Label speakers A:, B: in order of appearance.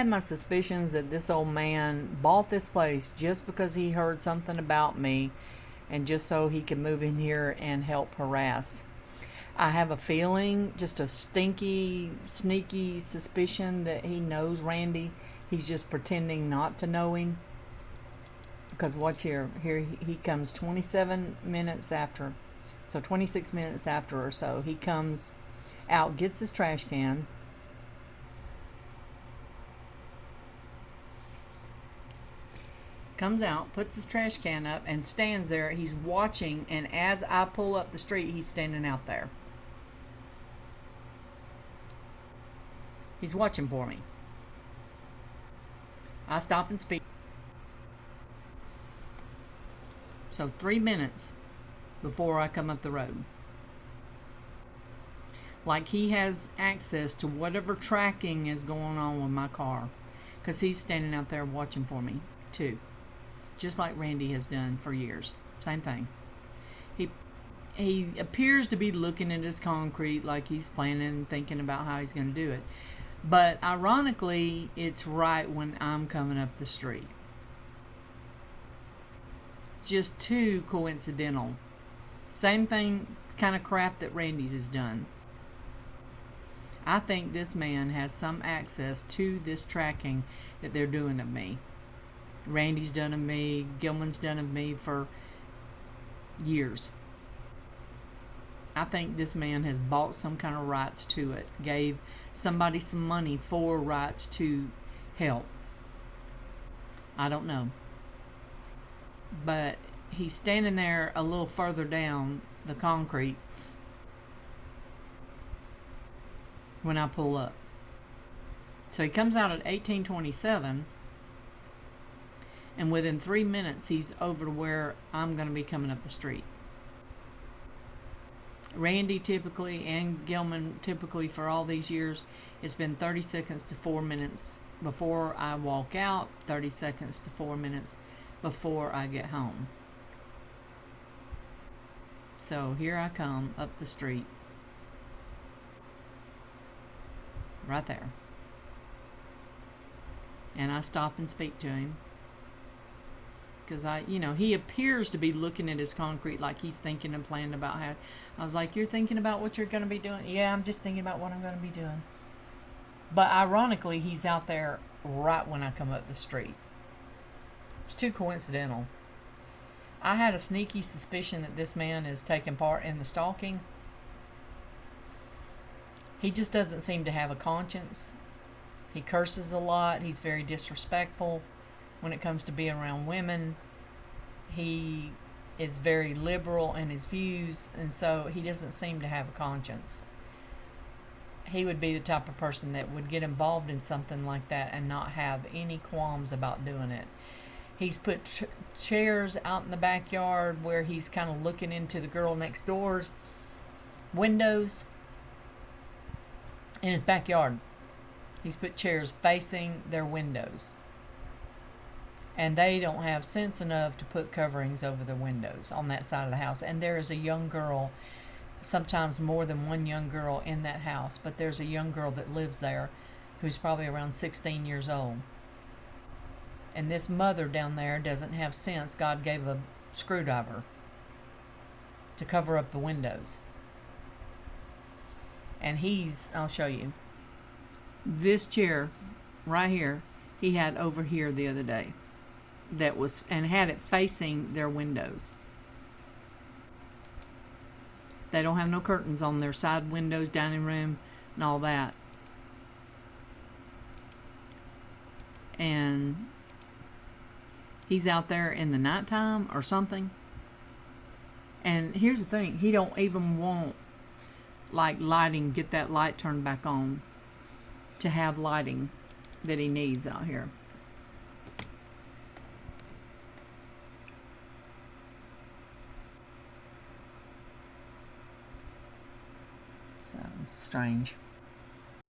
A: had my suspicions that this old man bought this place just because he heard something about me and just so he could move in here and help harass. I have a feeling, just a stinky, sneaky suspicion that he knows Randy. He's just pretending not to know him. Because watch here. Here he comes 27 minutes after. So 26 minutes after or so. He comes out, gets his trash can. Comes out, puts his trash can up, and stands there. He's watching, and as I pull up the street, he's standing out there. He's watching for me. I stop and speak. So 3 minutes before I come up the road. Like he has access to whatever tracking is going on with my car. Because he's standing out there watching for me, too. Just like Randy has done for years. Same thing. He appears to be looking at his concrete like he's planning and thinking about how he's going to do it. But ironically, it's right when I'm coming up the street. It's just too coincidental. Same thing, kind of crap that Randy's has done. I think this man has some access to this tracking that they're doing of me. Randy's done of me, Gilman's done of me for years. I think this man has bought some kind of rights to it, gave somebody some money for rights to help. I don't know. But he's standing there a little further down the concrete when I pull up. So he comes out at 1827, and within 3 minutes he's over to where I'm going to be coming up the street. Randy typically, and Gilman typically, for all these years, it's been 30 seconds to 4 minutes before I walk out, 30 seconds to 4 minutes before I get home. So here I come up the street. Right there. And I stop and speak to him. Because he appears to be looking at his concrete like he's thinking and planning about how. I was like, you're thinking about what you're going to be doing? Yeah, I'm just thinking about what I'm going to be doing. But ironically, he's out there right when I come up the street. It's too coincidental. I had a sneaky suspicion that this man is taking part in the stalking. He just doesn't seem to have a conscience. He curses a lot. He's very disrespectful when it comes to being around women. He is very liberal in his views, and so he doesn't seem to have a conscience. He would be the type of person that would get involved in something like that and not have any qualms about doing it. He's put chairs out in the backyard where he's kind of looking into the girl next door's windows in his backyard. He's put chairs facing their windows. And they don't have sense enough to put coverings over the windows on that side of the house. And there is a young girl, sometimes more than one young girl in that house, but there's a young girl that lives there who's probably around 16 years old. And this mother down there doesn't have sense. God gave a screwdriver to cover up the windows. And I'll show you. This chair right here, he had over here the other day. And had it facing their windows. They don't have no curtains on their side windows, dining room, and all that. And he's out there in the nighttime or something. And here's the thing, he don't even want lighting, get that light turned back on to have lighting that he needs out here. So strange.